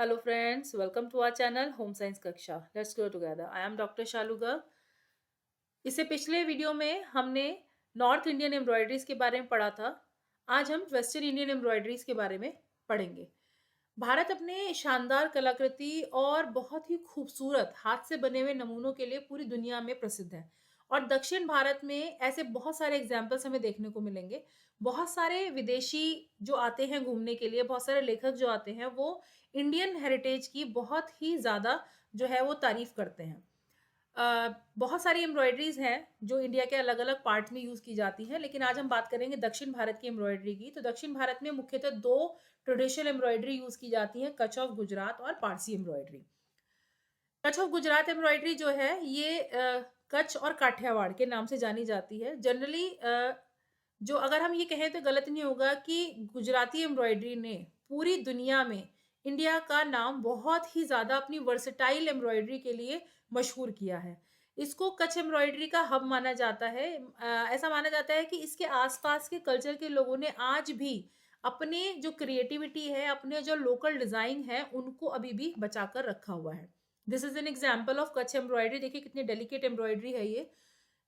Hello friends, welcome to our channel Home Science Kaksha. Let's grow together. I am Dr. Shalu Garg. इससे पिछले video में हमने north Indian embroideries के बारे में पढ़ा था। आज हम वेस्टर्न इंडियन एम्ब्रॉयडरीज के बारे में पढ़ेंगे। भारत अपने शानदार कलाकृति और बहुत ही खूबसूरत हाथ से बने हुए नमूनों के लिए पूरी दुनिया में प्रसिद्ध है। और दक्षिण भारत में ऐसे बहुत सारे एग्जाम्पल्स हमें देखने को मिलेंगे। बहुत सारे विदेशी जो आते हैं घूमने के लिए, बहुत सारे लेखक जो आते हैं, वो इंडियन हेरिटेज की बहुत ही ज़्यादा जो है वो तारीफ करते हैं। बहुत सारी एम्ब्रॉयडरीज हैं जो इंडिया के अलग-अलग पार्ट में यूज़ की जाती हैं, लेकिन आज हम बात करेंगे दक्षिण भारत की एम्ब्रॉयडरी की। तो दक्षिण भारत में मुख्यतः 2 ट्रेडिशनल एम्ब्रॉयडरी यूज़ की जाती है, कच्छ ऑफ गुजरात और Parsi embroidery. Kutch of Gujarat embroidery जो है ये कच्छ और काठियावाड़ के नाम से जानी जाती है। जनरली जो अगर हम ये कहें तो गलत नहीं होगा कि गुजराती एम्ब्रॉयडरी ने पूरी दुनिया में इंडिया का नाम बहुत ही ज़्यादा अपनी वर्सेटाइल एम्ब्रॉयडरी के लिए मशहूर किया है। इसको कच्छ एम्ब्रॉयडरी का हब माना जाता है। ऐसा माना जाता है कि इसके आसपास के कल्चर के लोगों ने आज भी अपने जो क्रिएटिविटी है, अपने जो लोकल डिज़ाइन है, उनको अभी भी बचा कर रखा हुआ है। This is an example of Kutch embroidery. देखिए कितनी डेलिकेट एम्ब्रॉयडरी है ये।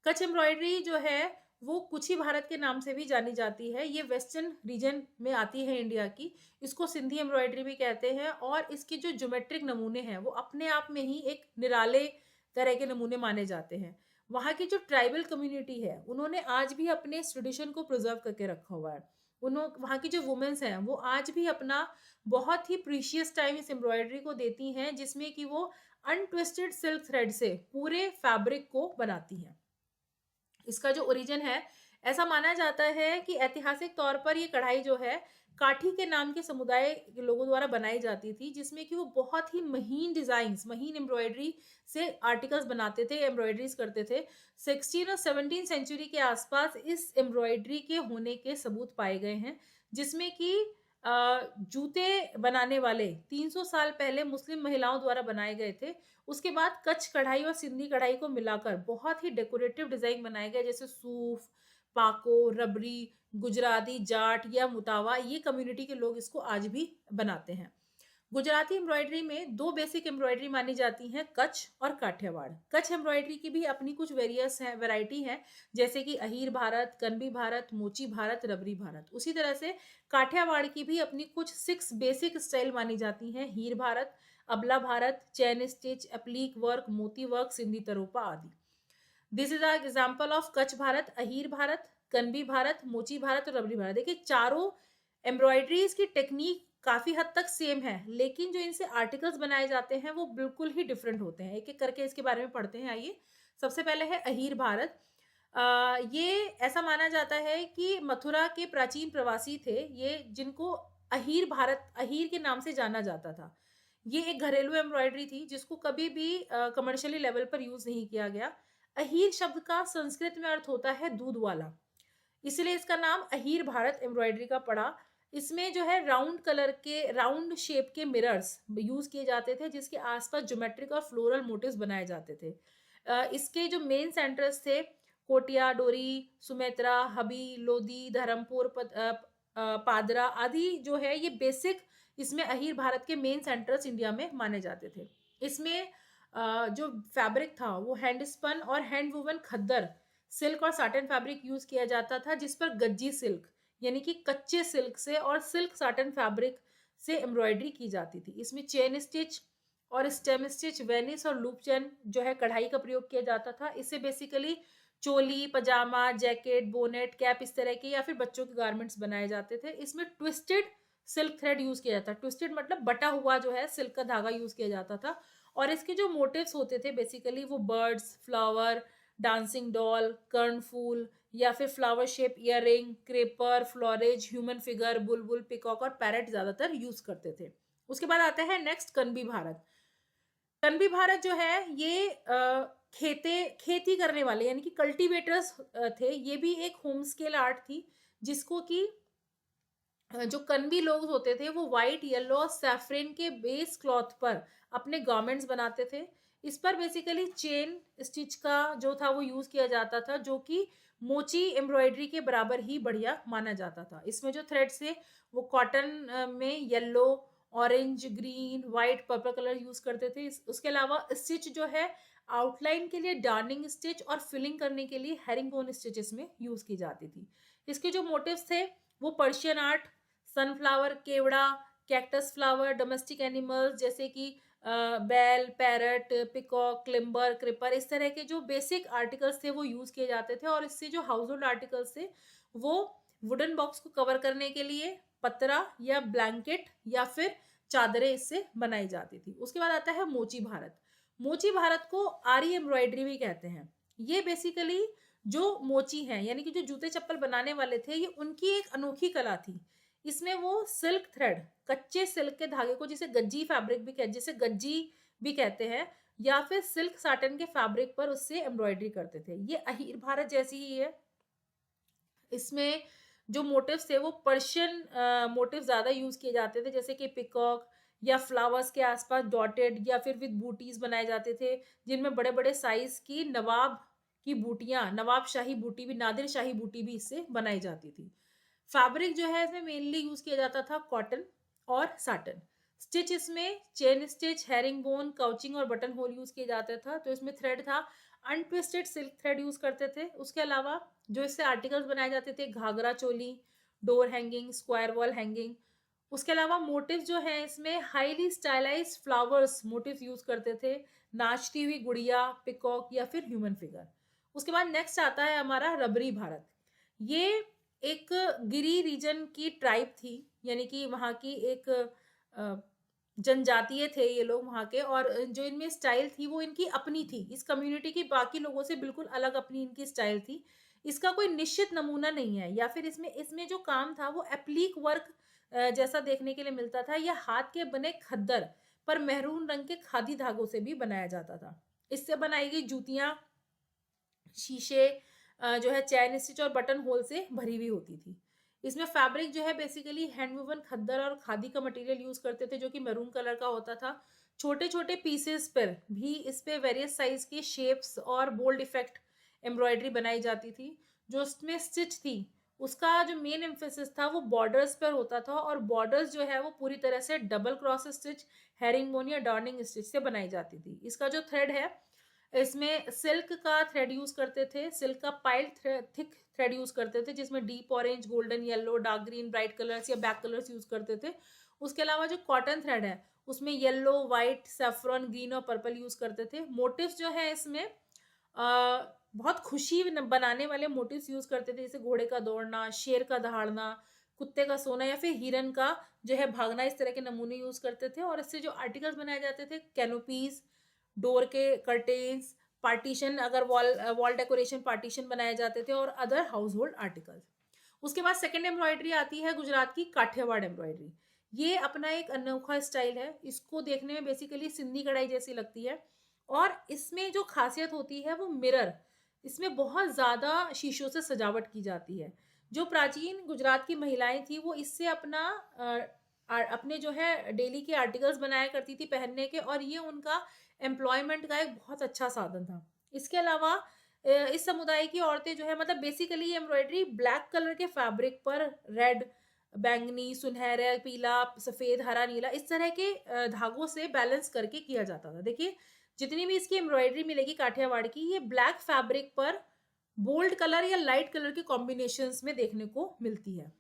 कच्छ एम्ब्रॉयडरी जो है वो कुची भारत के नाम से भी जानी जाती है। ये वेस्टर्न रीजन में आती है इंडिया की। इसको सिंधी एम्ब्रॉयडरी भी कहते हैं और इसके जो ज्योमेट्रिक नमूने हैं वो अपने आप में ही एक निराले तरह के नमूने माने जाते हैं। वहाँ की जो ट्राइबल कम्युनिटी है उन्होंने आज भी अपने इस ट्रेडिशन को प्रिजर्व करके रखा हुआ है। वहाँ की जो वुमेन्स हैं वो आज भी अपना बहुत ही प्रीशियस टाइम इस एम्ब्रॉयडरी को देती हैं, जिसमें कि वो अनट्विस्टेड सिल्क थ्रेड से पूरे फैब्रिक को बनाती हैं। इसका जो ओरिजिन है, ऐसा माना जाता है कि ऐतिहासिक तौर पर ये कढ़ाई जो है काठी के नाम के समुदाय के लोगों द्वारा बनाई जाती थी, जिसमें कि वो बहुत ही महीन डिजाइन्स, महीन एम्ब्रॉयडरी से आर्टिकल्स बनाते थे, एम्ब्रॉयडरीज करते थे। 16 और 17 सेंचुरी के आसपास इस एम्ब्रॉयडरी के होने के सबूत पाए गए हैं, जिसमें कि जूते बनाने वाले 300 साल पहले मुस्लिम महिलाओं द्वारा बनाए गए थे। उसके बाद कच्छ कढ़ाई और सिंधी कढ़ाई को मिलाकर बहुत ही डेकोरेटिव डिजाइन बनाए गए, जैसे सूफ, पाको, रबरी, गुजराती, जाट या मुतावा। ये कम्युनिटी के लोग इसको आज भी बनाते हैं। गुजराती एम्ब्रॉयडरी में 2 बेसिक एम्ब्रॉयडरी मानी जाती हैं, कच्छ और काठियावाड़। कच्छ एम्ब्रॉयडरी की भी अपनी कुछ वेरियस है, वैरायटी है, जैसे कि अहीर भारत, कनबी भारत, मोची भारत, रबरी भारत। उसी तरह से काठियावाड़ की भी अपनी कुछ 6 बेसिक स्टाइल मानी जाती हैं, हीर भारत, अबला भारत, चैन स्टिच, एप्लीक वर्क, मोती वर्क, सिंधी तरोपा आदि। This is a example of Kutch भारत, अहीर भारत, कनबी भारत, मोची भारत और रबरी भारत। देखिए चारों एम्ब्रॉयडरीज की टेक्निक काफी हद तक सेम है, लेकिन जो इनसे आर्टिकल्स बनाए जाते हैं वो बिल्कुल ही डिफरेंट होते हैं। एक एक करके इसके बारे में पढ़ते हैं। आइए, सबसे पहले है अहीर भारत। ये ऐसा माना जाता है कि मथुरा के प्राचीन प्रवासी थे ये, जिनको अहीर भारत, अहीर के नाम से जाना जाता था। ये एक घरेलू एम्ब्रॉयडरी थी जिसको कभी भी कमर्शियली लेवल पर यूज नहीं किया गया। अहीर शब्द का संस्कृत में अर्थ होता है दूध वाला, इसलिए इसका नाम अहीर भारत एम्ब्रॉयडरी का पड़ा। इसमें जो है राउंड कलर के, राउंड शेप के मिरर्स यूज किए जाते थे, जिसके आसपास ज्योमेट्रिक और फ्लोरल मोटिव्स बनाए जाते थे। इसके जो मेन सेंटर्स थे, कोटिया, डोरी, सुमेत्रा, हबी, लोधी, धर्मपुर, पादरा आदि जो है ये बेसिक इसमें अहीर भारत के मेन सेंटर्स इंडिया में माने जाते थे। इसमें जो फैब्रिक था वो हैंड स्पन और हैंड वुवन खद्दर सिल्क और साटन फैब्रिक यूज किया जाता था, जिस पर गज्जी सिल्क यानी कि कच्चे सिल्क से और सिल्क साटन फैब्रिक से एम्ब्रॉयडरी की जाती थी। इसमें चेन स्टिच और स्टेम स्टिच, वेनिस और लूप चेन जो है कढ़ाई का प्रयोग किया जाता था। इससे बेसिकली चोली, पजामा, जैकेट, बोनेट, कैप इस तरह के या फिर बच्चों के गारमेंट्स बनाए जाते थे। इसमें ट्विस्टेड सिल्क थ्रेड यूज किया जाता, ट्विस्टेड मतलब बटा हुआ जो है सिल्क का धागा यूज किया जाता था। और इसके जो मोटिव्स होते थे बेसिकली वो बर्ड्स, फ्लावर, डांसिंग डॉल, कर्ण फूल या फिर फ्लावर शेप इयररिंग, क्रेपर, फ्लोरेज, ह्यूमन फिगर, बुलबुल, पिकॉक और पैरट ज्यादातर यूज करते थे। उसके बाद आता है नेक्स्ट कनबी भारत। कनबी भारत जो है ये खेती करने वाले यानी कि कल्टीवेटर्स थे। ये भी एक होम स्केल आर्ट थी, जिसको कि जो कनबी लोग होते थे वो व्हाइट, येलो और सैफरन के बेस क्लॉथ पर अपने गारमेंट्स बनाते थे। इस पर बेसिकली चेन स्टिच का जो था वो यूज किया जाता था, जो कि मोची एम्ब्रॉयडरी के बराबर ही बढ़िया माना जाता था। इसमें जो थ्रेड्स थे वो कॉटन में yellow orange, green, white, purple colour use करते थे। उसके अलावा स्टिच जो है आउटलाइन के लिए डार्निंग स्टिच और फिलिंग करने के लिए हेरिंगबोन स्टिचेस में यूज की जाती थी। इसके जो मोटिव्स थे वो पर्शियन आर्ट, सनफ्लावर, केवड़ा, कैक्टस फ्लावर, डोमेस्टिक एनिमल्स जैसे कि बैल, पैरट, पिकॉक, क्लिम्बर, क्रिपर, इस तरह के जो बेसिक आर्टिकल्स थे वो यूज किए जाते थे। और इससे जो हाउस होल्ड आर्टिकल्स थे वो वुडन बॉक्स को कवर करने के लिए पतरा या ब्लैंकेट या फिर चादरें इससे बनाई जाती थी। उसके बाद आता है मोची भारत। मोची भारत को आरी एम्ब्रॉयडरी भी कहते हैं। ये बेसिकली जो मोची हैं यानी कि जो जूते चप्पल बनाने वाले थे, ये उनकी एक अनोखी कला थी। इसमें वो सिल्क थ्रेड, कच्चे सिल्क के धागे को जिसे गज्जी फैब्रिक भी कहते, जिसे गज्जी भी कहते हैं, या फिर सिल्क साटन के फैब्रिक पर उससे एम्ब्रॉयडरी करते थे। ये अहीर भारत जैसी ही है। इसमें जो मोटिव्स थे वो पर्शियन मोटिव ज्यादा यूज किए जाते थे, जैसे कि पिकॉक या फ्लावर्स के आसपास डॉटेड या फिर विद बूटीज बनाए जाते थे, जिनमें बड़े बड़े साइज की नवाब की बूटियां, नवाब शाही बूटी भी, नादिर शाही बूटी भी इससे बनाई जाती थी। फैब्रिक जो है इसमें मेनली यूज किया जाता था कॉटन और साटन। स्टिच इसमें चेन स्टिच, हेरिंग बोन, काउचिंग और बटन होल यूज किया जाता था। तो इसमें थ्रेड था, अनट्विस्टेड सिल्क थ्रेड यूज करते थे। उसके अलावा जो इससे आर्टिकल्स बनाए जाते थे, ghagra choli, door hanging, square wall hanging. उसके अलावा मोटिव जो है इसमें highly stylized flowers motif use करते थे, नाचती हुई गुड़िया, पिकॉक या फिर ह्यूमन फिगर। उसके बाद नेक्स्ट आता है हमारा रबरी भारत। ये एक गिरी रीजन की ट्राइब थी, यानी कि वहाँ की एक जनजातीय थे ये लोग वहाँ के, और जो इनमें स्टाइल थी वो इनकी अपनी थी। इस कम्युनिटी की बाकी लोगों से बिल्कुल अलग अपनी इनकी स्टाइल थी। इसका कोई निश्चित नमूना नहीं है, या फिर इसमें इसमें जो काम था वो एप्लीक वर्क जैसा देखने के लिए मिलता था, या हाथ के बने खद्दर पर मेहरून रंग के खादी धागों से भी बनाया जाता था। इससे बनाई गई जूतियां, शीशे जो है चैन स्टिच और बटन होल से भरी हुई होती थी। इसमें फैब्रिक जो है बेसिकली हैंडवूवन खद्दर और खादी का मटेरियल यूज करते थे, जो कि मैरून कलर का होता था। छोटे छोटे पीसेस पर भी इस पे वेरियस साइज के शेप्स और बोल्ड इफेक्ट एम्ब्रॉयडरी बनाई जाती थी। जो उसमें स्टिच थी उसका जो मेन एम्फेसिस था वो बॉर्डर्स पर होता था, और बॉर्डर्स जो है वो पूरी तरह से डबल क्रॉस स्टिच, हेरिंगबोन या डार्निंग स्टिच से बनाई जाती थी। इसका जो थ्रेड है इसमें सिल्क का थ्रेड यूज करते थे, सिल्क का पाइल थिक थ्रेड यूज करते थे, जिसमें deep orange, golden, yellow, dark green, bright colours या ब्लैक कलर्स यूज करते थे। उसके अलावा जो कॉटन थ्रेड है उसमें येलो, व्हाइट, सैफरन, ग्रीन और पर्पल यूज करते थे। मोटिव्स जो है इसमें बहुत खुशी बनाने वाले मोटिव्स यूज करते थे, जैसे घोड़े का दौड़ना, शेर का दहाड़ना, कुत्ते का सोना या फिर हिरन का जो है भागना, इस तरह के नमूने यूज करते थे। और इससे जो आर्टिकल्स बनाए जाते थे, कैनोपीज, डोर के कर्टेन्स, पार्टीशन, अगर वॉल वॉल डेकोरेशन पार्टीशन बनाए जाते थे, और अदर हाउस होल्ड आर्टिकल्स। उसके बाद सेकेंड एम्ब्रॉयडरी आती है गुजरात की काठियावाड़ एम्ब्रॉयडरी। ये अपना एक अनोखा स्टाइल है। इसको देखने में बेसिकली सिंधी कढ़ाई जैसी लगती है, और इसमें जो खासियत होती है वो मिरर, इसमें बहुत ज्यादा शीशों से सजावट की जाती है। जो प्राचीन गुजरात की महिलाएं थी वो इससे अपने जो है डेली के आर्टिकल्स बनाया करती थी पहनने के, और ये उनका एम्प्लॉयमेंट का एक बहुत अच्छा साधन था। इसके अलावा इस समुदाय की औरतें जो है, मतलब बेसिकली एम्ब्रॉयडरी ब्लैक कलर के फैब्रिक पर रेड, बैंगनी, सुनहरा, पीला, सफेद, हरा, नीला, इस तरह के धागों से बैलेंस करके किया जाता था। देखिए जितनी भी इसकी एम्ब्रॉयडरी मिलेगी काठियावाड़ की, ये ब्लैक फैब्रिक पर बोल्ड कलर या लाइट कलर के कॉम्बिनेशंस में देखने को मिलती है।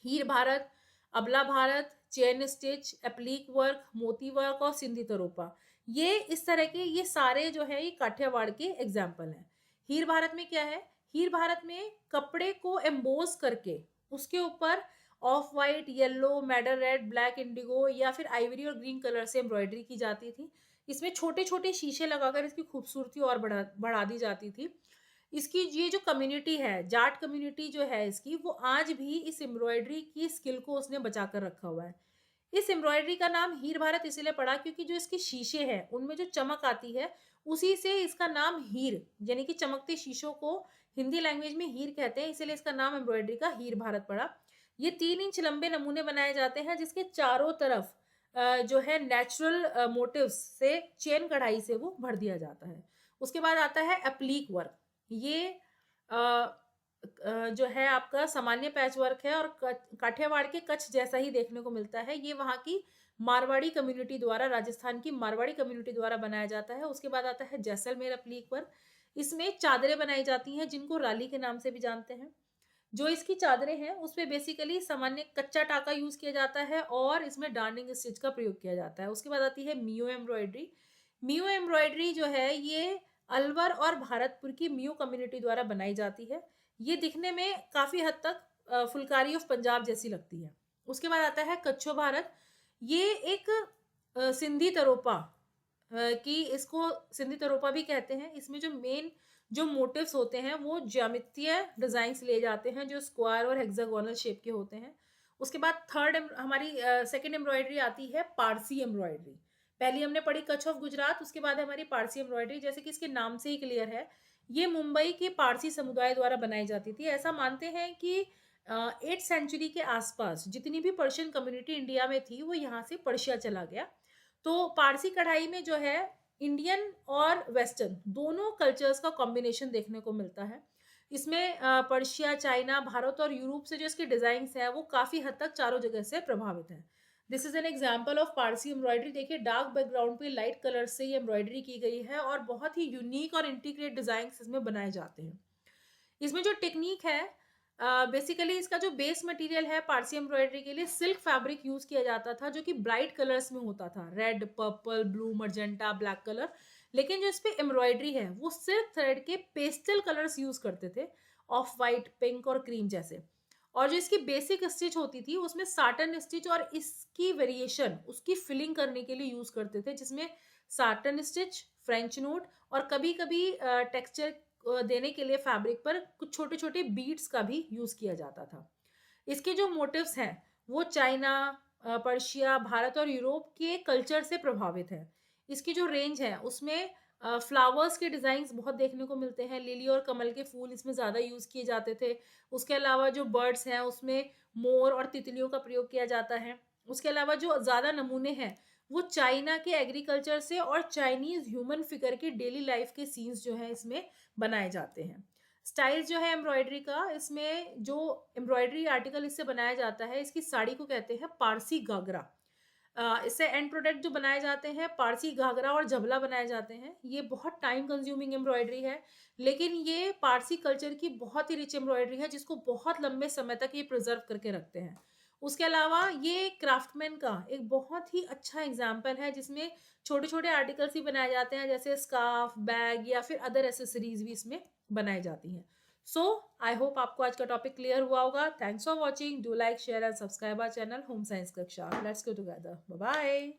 हीर भारत, अबला Bharat, chain stitch, applique work, मोती वर्क और सिंधी तरोपा, ये इस तरह के ये सारे जो है ये काठियावाड़ के एग्जाम्पल हैं। हीर भारत में क्या है, हीर भारत में कपड़े को एम्बोज करके उसके ऊपर off white, yellow, madder red, black, indigo या फिर आइवरी और ग्रीन कलर से एम्ब्रॉयडरी की जाती थी। इसमें छोटे छोटे शीशे लगाकर इसकी खूबसूरती और बढ़ा दी जाती थी। इसकी ये जो कम्युनिटी है, जाट कम्युनिटी जो है इसकी, वो आज भी इस एम्ब्रॉयडरी की स्किल को उसने बचा कर रखा हुआ है। इस एम्ब्रॉयडरी का नाम हीर भारत इसलिए पड़ा क्योंकि जो इसके शीशे हैं उनमें जो चमक आती है उसी से इसका नाम हीर, यानी कि चमकते शीशों को हिंदी लैंग्वेज में हीर कहते हैं, इसीलिए इसका नाम एम्ब्रॉयडरी का हीर भारत पड़ा। ये 3 इंच लंबे नमूने बनाए जाते हैं, जिसके चारों तरफ जो है नेचुरल मोटिव्स से चेन कढ़ाई से वो भर दिया जाता है। उसके बाद आता है एप्लीक वर्क। ये जो है आपका सामान्य पैच वर्क है और काठियावाड़ के कच्छ जैसा ही देखने को मिलता है। ये वहाँ की मारवाड़ी कम्युनिटी द्वारा, राजस्थान की मारवाड़ी कम्युनिटी द्वारा बनाया जाता है। उसके बाद आता है जैसलमेर अपलीक वर्क। इसमें चादरें बनाई जाती हैं जिनको राली के नाम से भी जानते हैं। जो इसकी चादरें हैं उसमें बेसिकली सामान्य कच्चा टाका यूज किया जाता है और इसमें डार्निंग स्टिच का प्रयोग किया जाता है। उसके बाद आती है मियो एम्ब्रॉयडरी। मियो एम्ब्रॉयडरी जो है ये अलवर और भारतपुर की मियो कम्युनिटी द्वारा बनाई जाती है। ये दिखने में काफी हद तक फुलकारी ऑफ पंजाब जैसी लगती है। उसके बाद आता है कच्छो भारत। ये एक सिंधी तरोपा की, इसको सिंधी तरोपा भी कहते हैं। इसमें जो मेन जो मोटिव्स होते हैं वो ज्यामितीय डिजाइन्स लिए जाते हैं जो स्क्वायर और हेक्सागोनल शेप के होते हैं। उसके बाद थर्ड हमारी सेकंड एम्ब्रॉयडरी आती है पारसी एम्ब्रॉयडरी। पहली हमने पढ़ी कच्छ ऑफ गुजरात, उसके बाद हमारी पारसी एम्ब्रॉयडरी। जैसे कि इसके नाम से ही क्लियर है, ये मुंबई के पारसी समुदाय द्वारा बनाई जाती थी। ऐसा मानते हैं कि 8th सेंचुरी के आसपास जितनी भी पर्शियन कम्युनिटी इंडिया में थी वो यहाँ से पर्शिया चला गया। तो पारसी कढ़ाई में जो है इंडियन और वेस्टर्न दोनों कल्चर्स का कॉम्बिनेशन देखने को मिलता है। इसमें पर्शिया, चाइना, भारत और यूरोप से जो इसके डिजाइन है वो काफी हद तक चारों जगह से प्रभावित है। This is an example of Parsi embroidery. देखिए डार्क बैकग्राउंड पे लाइट कलर से ये एम्ब्रॉयडरी की गई है और बहुत ही यूनिक और इंटीग्रेट डिजाइन इसमें बनाए जाते हैं। इसमें जो टेक्निक है, बेसिकली इसका जो बेस मटेरियल है पारसी एम्ब्रॉयडरी के लिए सिल्क फैब्रिक यूज किया जाता था जो कि ब्राइट कलर्स में होता था, red, purple, blue, magenta, black colour. लेकिन जो इस पे एम्ब्रॉयडरी है वो सिल्क थ्रेड के पेस्टल कलर्स यूज करते थे, ऑफ वाइट, पिंक और क्रीम जैसे। और जो इसकी बेसिक स्टिच होती थी उसमें साटन स्टिच और इसकी वेरिएशन उसकी फिलिंग करने के लिए यूज करते थे, जिसमें साटन स्टिच, फ्रेंच नोट और कभी कभी टेक्सचर देने के लिए फैब्रिक पर कुछ छोटे छोटे बीड्स का भी यूज किया जाता था। इसके जो मोटिव्स हैं वो चाइना, पर्शिया, भारत और यूरोप के कल्चर से प्रभावित है। इसकी जो रेंज है उसमें फ्लावर्स के डिजाइन बहुत देखने को मिलते हैं। लिली और कमल के फूल इसमें ज्यादा यूज किए जाते थे। उसके अलावा जो बर्ड्स हैं उसमें मोर और तितलियों का प्रयोग किया जाता है। उसके अलावा जो ज्यादा नमूने हैं वो चाइना के एग्रीकल्चर से और चाइनीज ह्यूमन फिगर के डेली लाइफ के सीन्स जो है इसमें बनाए जाते हैं। स्टाइल जो है एम्ब्रॉयडरी का, इसमें जो एम्ब्रॉयडरी आर्टिकल इससे बनाया जाता है इसकी साड़ी को कहते हैं पारसी घाघरा। इससे एंड प्रोडक्ट जो बनाए जाते हैं पारसी घाघरा और जबला बनाए जाते हैं। ये बहुत टाइम कंज्यूमिंग एम्ब्रॉयडरी है, लेकिन ये पारसी कल्चर की बहुत ही रिच एम्ब्रॉयडरी है जिसको बहुत लंबे समय तक ये प्रिजर्व करके रखते हैं। उसके अलावा ये क्राफ्टमैन का एक बहुत ही अच्छा एग्जाम्पल है जिसमें छोटे छोटे आर्टिकल्स ही बनाए जाते हैं, जैसे स्कार्फ, बैग या फिर अदर एसेसरीज भी इसमें बनाई जाती हैं। सो आई होप आपको आज का टॉपिक क्लियर हुआ होगा। Thanks for watching. Do like, share and subscribe our channel home science कक्षा। Let's go together. Bye bye.